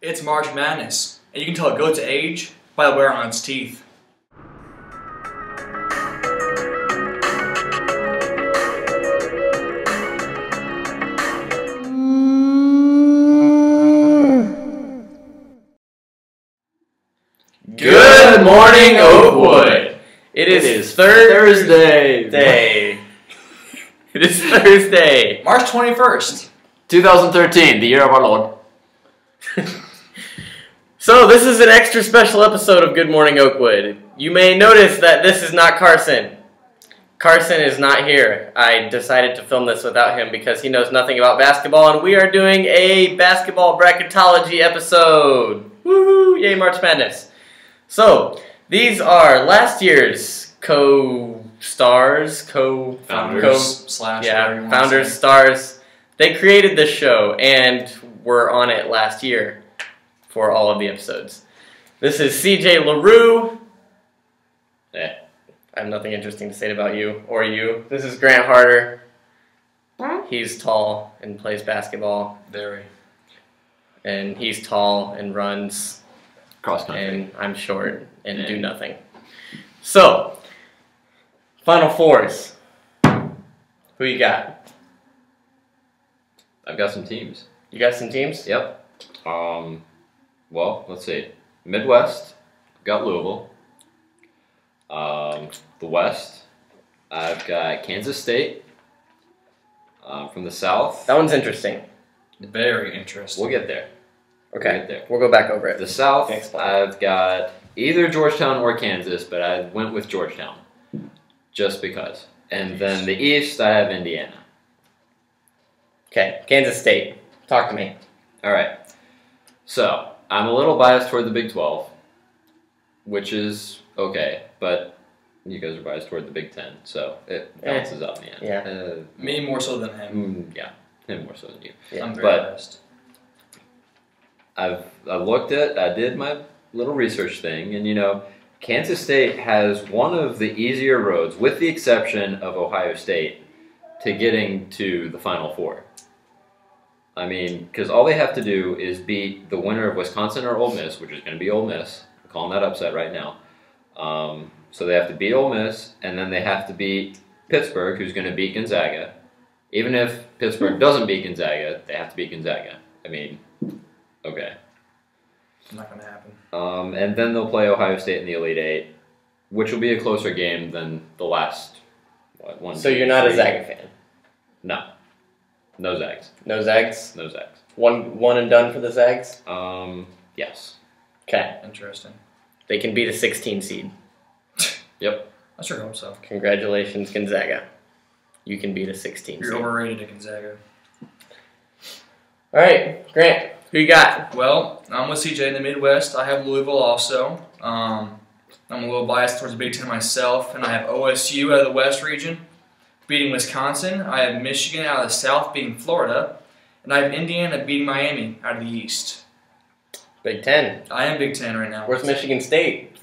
It's March Madness, and you can tell a goat's age by the wear on its teeth. Good morning, Oakwood. It is Thursday day. It is Thursday, March 21st. 2013, the year of our Lord. So this is an extra special episode of Good Morning Oakwood. You may notice that this is not Carson. Carson is not here. I decided to film this without him because he knows nothing about basketball, and we are doing a basketball bracketology episode. Woohoo! Yay, March Madness. So, these are last year's co-stars, Founders, founders, stars. They created this show and were on it last year for all of the episodes. This is CJ Larue. I have nothing interesting to say about you or you. This is Grant Harder. He's tall and plays basketball. Very. And he's tall and runs Cross country. and I'm short and do nothing. So, Final Fours. Who you got? I've got some teams. You got some teams? Yep. Well, let's see. Midwest, I've got Louisville. The West, I've got Kansas State. From the South, That one's interesting. Very interesting. we'll get there. Okay, We'll get there. we'll go back over it. The South, Thanks, Bob. I've got either Georgetown or Kansas, but I went with Georgetown just because. And then the East, I have Indiana. Okay, Kansas State. Talk to me. All right. So I'm a little biased toward the Big 12, which is okay, but you guys are biased toward the Big 10, so it balances out in the end. Yeah. Me more so than him. Yeah, him more so than you. Yeah. I'm very But- biased. I did my little research thing, and Kansas State has one of the easier roads, with the exception of Ohio State, to getting to the Final Four. I mean, because all they have to do is beat the winner of Wisconsin or Ole Miss, which is going to be Ole Miss. I'm calling that upset right now. So they have to beat Ole Miss, and then they have to beat Pittsburgh, who's going to beat Gonzaga. Even if Pittsburgh doesn't beat Gonzaga, they have to beat Gonzaga. I mean, okay. Not going to happen. And then they'll play Ohio State in the Elite Eight, which will be a closer game than the last, one, So two, you're not a three. Zaga fan? No. No Zags. No Zags? No Zags. One and done for the Zags? Yes. Okay. Interesting. They can beat a 16 seed. Yep. I sure hope so. Congratulations, Gonzaga. You can beat a 16 You're seed. overrated at Gonzaga. All right, Grant, who you got? Well, I'm with CJ in the Midwest. I have Louisville also. I'm a little biased towards the Big Ten myself, and I have OSU out of the West region beating Wisconsin. I have Michigan out of the South beating Florida, and I have Indiana beating Miami out of the East. Big Ten. I am Big Ten right now. Where's Michigan State?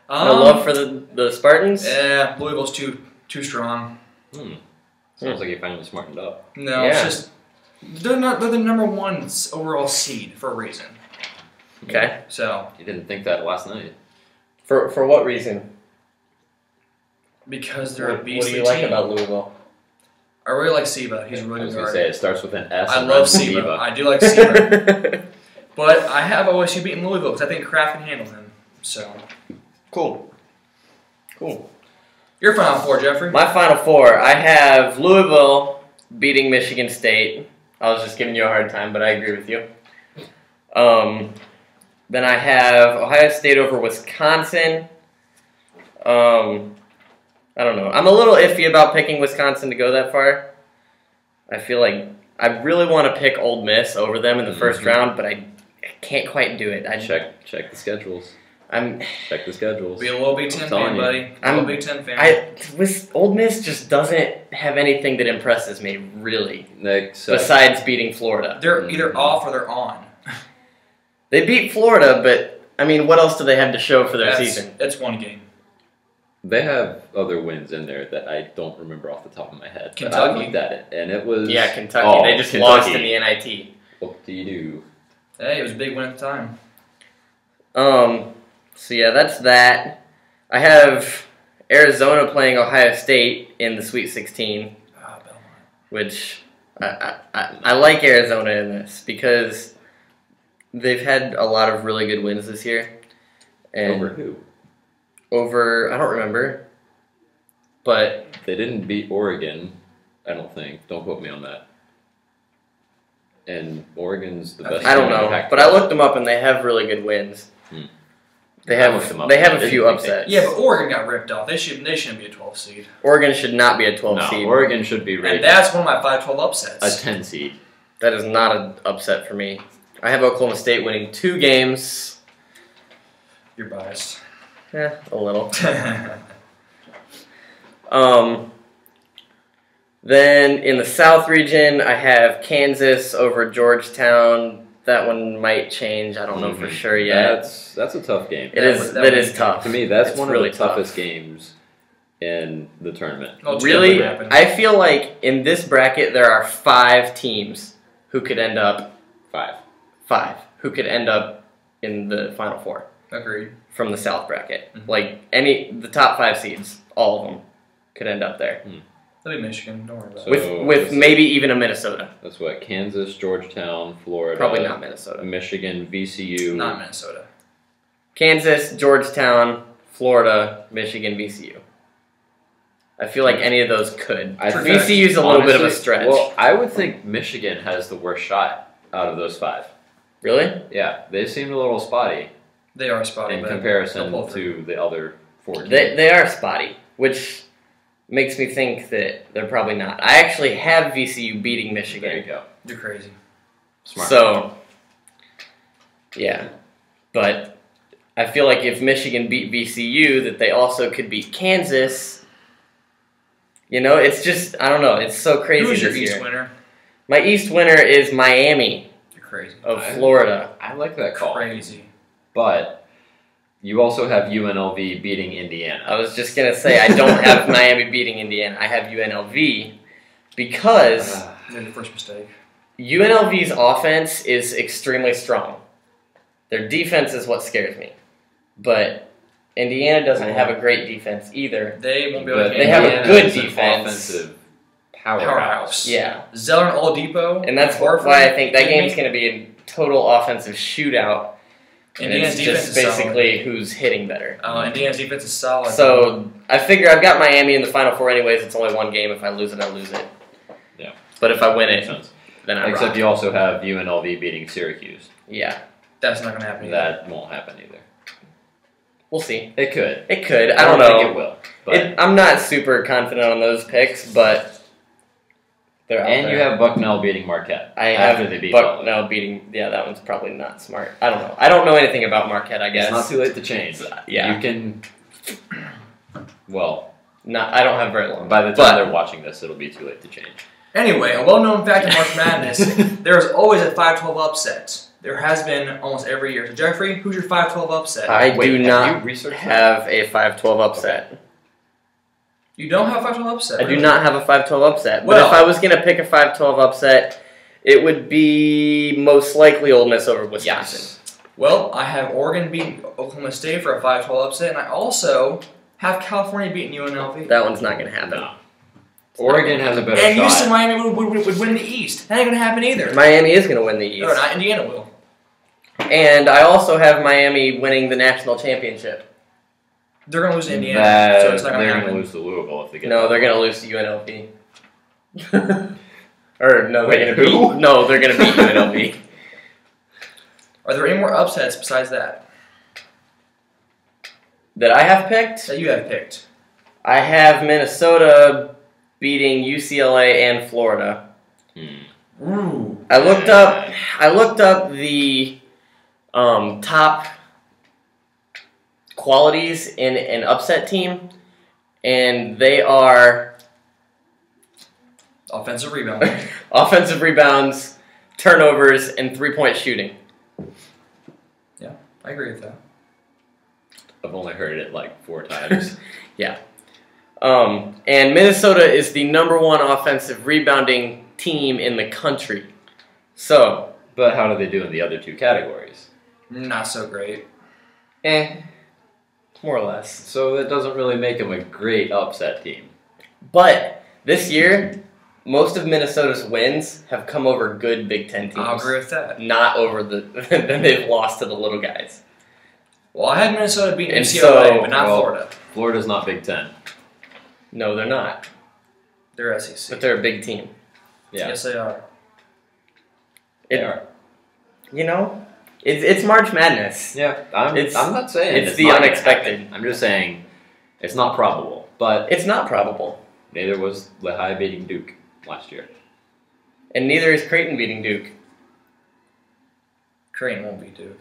No love for the Spartans? Yeah, Louisville's too strong. Sounds like you finally smartened up. No, Yeah. it's just they're the number one overall seed for a reason. Okay. So You didn't think that last night. For what reason? because they're a What beastly do you like team. about Louisville? I really like Siva. He's a really I was good going to guard. say, it starts with an S. I and love rhymes with Siva. diva. I do like Siva. But I have OSU beating Louisville because I think Kraft can handle him. So, Cool. your Final Four, Jeffrey. My Final Four, I have Louisville beating Michigan State. I was just giving you a hard time, but I agree with you. Then I have Ohio State over Wisconsin. I don't know. I'm a little iffy about picking Wisconsin to go that far. I feel like I really want to pick Ole Miss over them in the first round, but I can't quite do it. Check the schedules. I'm Check the schedules. Be a little Big Ten telling fan, you. buddy. A little Big Ten fan. Ole Miss just doesn't have anything that impresses me, really, Except, besides beating Florida. They're either off or they're on. They beat Florida, but, I mean, what else do they have to show for their season? That's one game. they have other wins in there that I don't remember off the top of my head. Kentucky. But I looked at it, and it was... Yeah, Kentucky. Oh, They just Kentucky. lost in the NIT. What do you do? Hey, it was a big win at the time. So yeah, that's that. I have Arizona playing Ohio State in the Sweet 16, which I like Arizona in this because they've had a lot of really good wins this year. And Over who? Over, I don't remember, but They didn't beat Oregon, I don't think. Don't quote me on that. And Oregon's the best. I don't team in the know. Pac-12. But I looked them up and they have really good wins. They I looked them have up. they have I a didn't few think they- upsets. Yeah, but Oregon got ripped off. They shouldn't be a 12 seed. Oregon should not be a 12 No, seed. Oregon should be And rated that's one of my 5-12 upsets. a 10 seed. That is not an upset for me. I have Oklahoma State winning 2 games. You're biased. A little. Then in the South region, I have Kansas over Georgetown. That one might change. I don't know for sure yet. That's a tough game. It is tough. To me, that's It's one really of the toughest games in the tournament. Oh, it's Really, gonna happen. I feel like in this bracket there are 5 teams who could end up 5 who could end up in the Final Four Agreed. from the South bracket. Mhm. Like the top 5 seeds, all of them could end up there. That'll be Michigan. Don't worry about So- it. With maybe even a Minnesota. That's what Kansas, Georgetown, Florida, Probably not Minnesota. Michigan, VCU. Not Minnesota. Kansas, Georgetown, Florida, Michigan, VCU. I feel like any of those could. I think- VCU's a little bit of a honestly, stretch. Well, I would think Michigan has the worst shot out of those 5. Really? Yeah, they seemed a little spotty They are spotty. in but comparison they'll pull through. to the other 4 teams. They are spotty, which makes me think that they're probably not. I actually have VCU beating There you Michigan. go. You're crazy. Smart. So, yeah. But I feel like if Michigan beat VCU, that they also could beat Kansas. You know, it's just, I don't know. It's so crazy Who's your this East year. winner? My East winner is Miami You're crazy. of Florida. I like that call. Crazy. But you also have UNLV beating Indiana. I was just going to say, I don't have Miami beating Indiana. I have UNLV because Made the first mistake. UNLV's offense is extremely strong. Their defense is what scares me. But Indiana doesn't have a great defense either. They won't be able to But They have a Indiana good is an defense. offensive powerhouse. Powerhouse. Yeah. Zeller and Oladipo. And that's Horford, why I think that Jimmy. game's going to be a total offensive shootout. And Indiana's it's defense just is basically who's hitting better. Indiana's defense is solid. So I figure I've got Miami in the Final Four anyways. It's only one game. If I lose it, I lose it. Yeah. But if I win Makes it, sense. then I Except rock. you also have UNLV beating Syracuse. Yeah. that's not going to happen. That won't happen either. We'll see. It could. It could. I don't think it know. will. But I'm not super confident on those picks, but they're out and there. you have Bucknell beating Marquette. I after have they beat Bucknell beating. Yeah, that one's probably not smart. I don't know. I don't know anything about Marquette. I guess It's not too late to change. Yeah. You can. Well, I don't have very long. by the time But- they're watching this, it'll be too late to change. Anyway, a well-known fact in March Madness, there's always a 5-12 upset. There has been almost every year. So Jeffrey, who's your 5-12 upset? I Wait, do have you not researched have a 5-12 upset. You don't have a 5-12 upset. I do really? not have a 5-12 upset. But Well- if I was going to pick a 5-12 upset, it would be most likely Ole Miss over Wisconsin. Yes. Well, I have Oregon beating Oklahoma State for a 5-12 upset, and I also have California beating UNLV. That one's not going to happen. No. Oregon has a better And shot. Houston, Miami would win the East. That ain't going to happen either. Miami is going to win the East. No, not Indiana will. And I also have Miami winning the national championship. They're going to lose to Indiana, so it's not going to they're happen. going to lose to Louisville if they get. No, that. they're going to lose to UNLV. Or no, Wait, they're going to who? beat. No, they're going to beat UNLV. Are there any more upsets besides that That I have picked. that you have picked? I have Minnesota beating UCLA and Florida. Ooh. I looked up the top qualities in an upset team, and they are Offensive rebound. offensive rebounds, turnovers, and three-point shooting. I agree with that. I've only heard it like 4 times. And Minnesota is the #1 offensive rebounding team in the country. So But how do they do in the other two categories? Not so great. More or less. So that doesn't really make them a great upset team. But this year, most of Minnesota's wins have come over good Big Ten teams. I'll agree with that. Not over then they've lost to the little guys. Well, I had Minnesota beat And UCLA, but not Florida. Florida's not Big Ten. No, they're not. They're SEC. But they're a big team. Yeah. Yes, they are. They are. You know, it's March Madness. Yeah, I'm not saying it's the not gonna unexpected. happen. I'm just saying it's not probable. But It's not probable. neither was Lehigh beating Duke last year. And neither is Creighton beating Duke. Creighton won't beat Duke.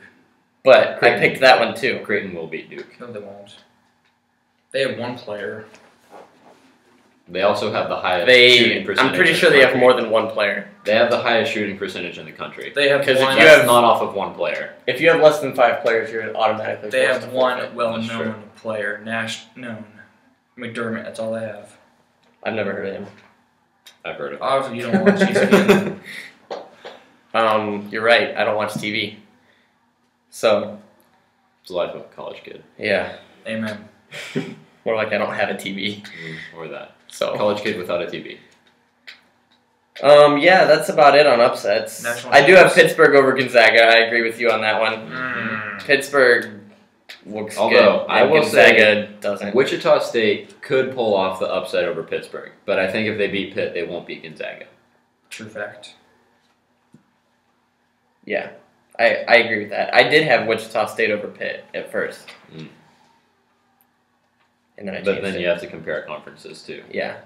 But Creighton. I picked that one too. Creighton will beat Duke. No, they won't. They have one player. They also have the highest shooting percentage. I'm pretty in sure the they have country. more than one player. They have the highest shooting percentage in the country. They have 'Cause if one. you That's have- not off of one player. If you have less than 5 players, you're automatically They forced have to one forfeit. well-known player, known. McDermott. That's all they have. I've never heard of him. I've heard of it. Obviously, you don't watch ESPN. You're right. I don't watch TV. So, It's the life of a college kid. yeah. Amen. More like I don't have a TV. Or that. So, College kid without a TV. yeah, that's about it on upsets. National I do have champions. Pittsburgh over Gonzaga. I agree with you on that one. Mm. Pittsburgh looks Although, good. I and will Gonzaga say, doesn't. Wichita State could pull off the upset over Pittsburgh, but I think if they beat Pitt, they won't beat Gonzaga. True fact. Yeah, I agree with that. I did have Wichita State over Pitt at first. Mm. And then I But changed then it. you have to compare conferences too. Yeah.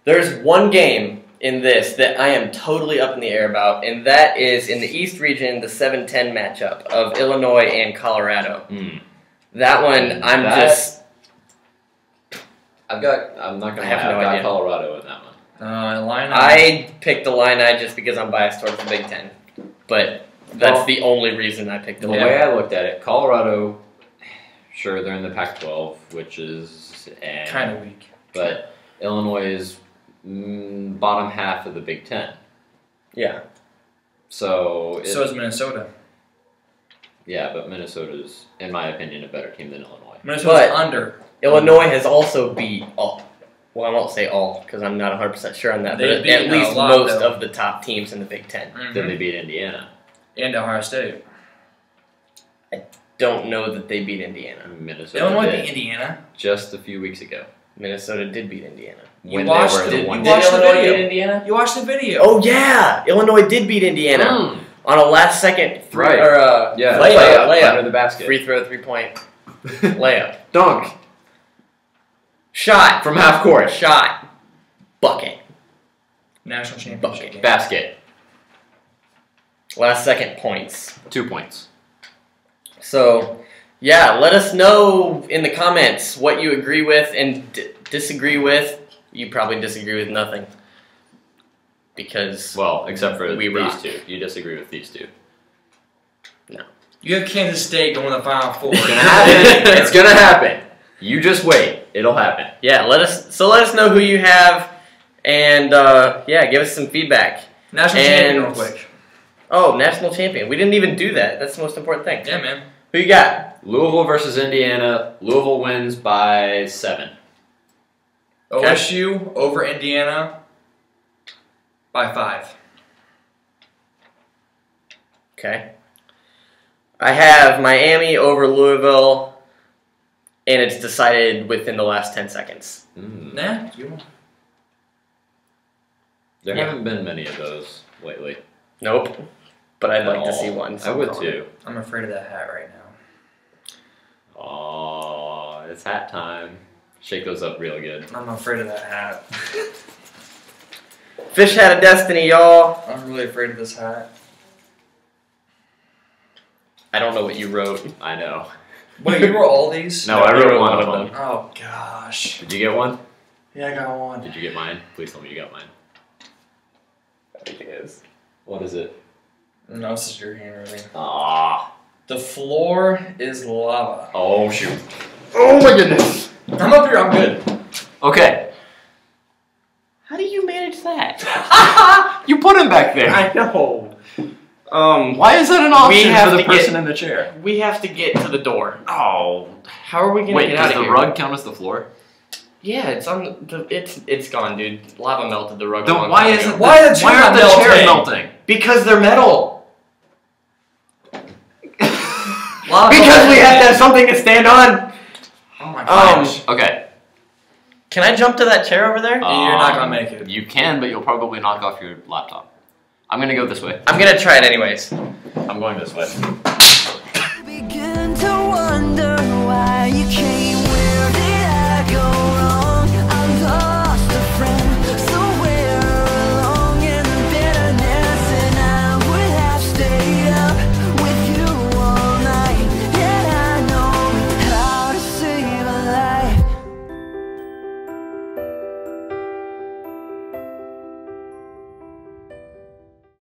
There's one game in this that I am totally up in the air about, and that is in the East region, the 7-10 matchup of Illinois and Colorado. Mm. That one, I'm That- just... I'm not gonna I have lie, no I've got idea. Colorado in that one. Illini. I picked Illini just because I'm biased towards the Big Ten. But that's Well, the only reason I picked The Illinois. way I looked at it, Colorado, sure they're in the Pac-12, which is kind of weak. but Illinois is bottom half of the Big Ten. Yeah. So So is Minnesota. yeah, but Minnesota's, in my opinion, a better team than Illinois. Minnesota's But- under. Illinois has also beat all. Well, I won't say all because I'm not 100% sure on that. They But beat at least a lot, most though. of the top teams in the Big Ten. Then they beat Indiana. And Ohio State. Don't know that they beat Indiana. Minnesota Illinois did beat Indiana. just a few weeks ago. Minnesota did beat Indiana. You When watched they were it. the one You Did watched the Illinois video. beat Indiana? You watched the video. Oh yeah, Illinois did beat Indiana Mm. on a last second Right. Yeah, layup. under the basket. free throw 3-point layup Dunk shot from half court. shot bucket National championship game. Basket. last second points. 2 points. So yeah, let us know in the comments what you agree with and disagree with. You probably disagree with nothing because Well, except for We these rock. two. You disagree with these two. You have Kansas State going to the Final Four. It's gonna happen. It's gonna happen. You just wait. It'll happen. yeah, let us know who you have and yeah, give us some feedback. National champion real quick. Oh, national champion. We didn't even do that. That's the most important thing. Yeah, man. Who you got? Louisville versus Indiana. Louisville wins by 7. Okay. OSU over Indiana by 5. Okay. I have Miami over Louisville, and it's decided within the last 10 seconds. Nah, you. There Yeah. haven't been many of those lately. Nope. But I'd like to At see all. one. I so would I'm calling too. I'm afraid of that hat right now. Oh, it's hat time. Shake those up real good. I'm afraid of that hat. it. Fish had a destiny, y'all. I'm really afraid of this hat. I don't know what you wrote. I know. Wait, you wrote all these? No, I wrote one of them. Oh gosh. Did you get one? Yeah, I got one. Did you get mine? Please tell me you got mine. I think it is. What is it? No, this is your handwriting. Ah. The floor is lava. Oh, shoot. Oh, my goodness. I'm up here. I'm good. Okay. How do you manage that? You put him back there. I know. Why is that an option have for the to person get- in the chair? We have to get to the door. Oh. How are we gonna Wait, get out does of the here? rug count as the floor? Yeah, it's on the. It's gone, dude. Lava melted the rug. a Then long why time isn't ago. Why are the why aren't the chairs chairs melting? melting? Because they're metal. Lava Because we melting. have to have something to stand on. Oh my gosh. Okay. Can I jump to that chair over there? You're not gonna make it. You can, but you'll probably knock off your laptop. I'm gonna go this way. I'm gonna try it anyways. I'm going this way. Begin to wonder why you came.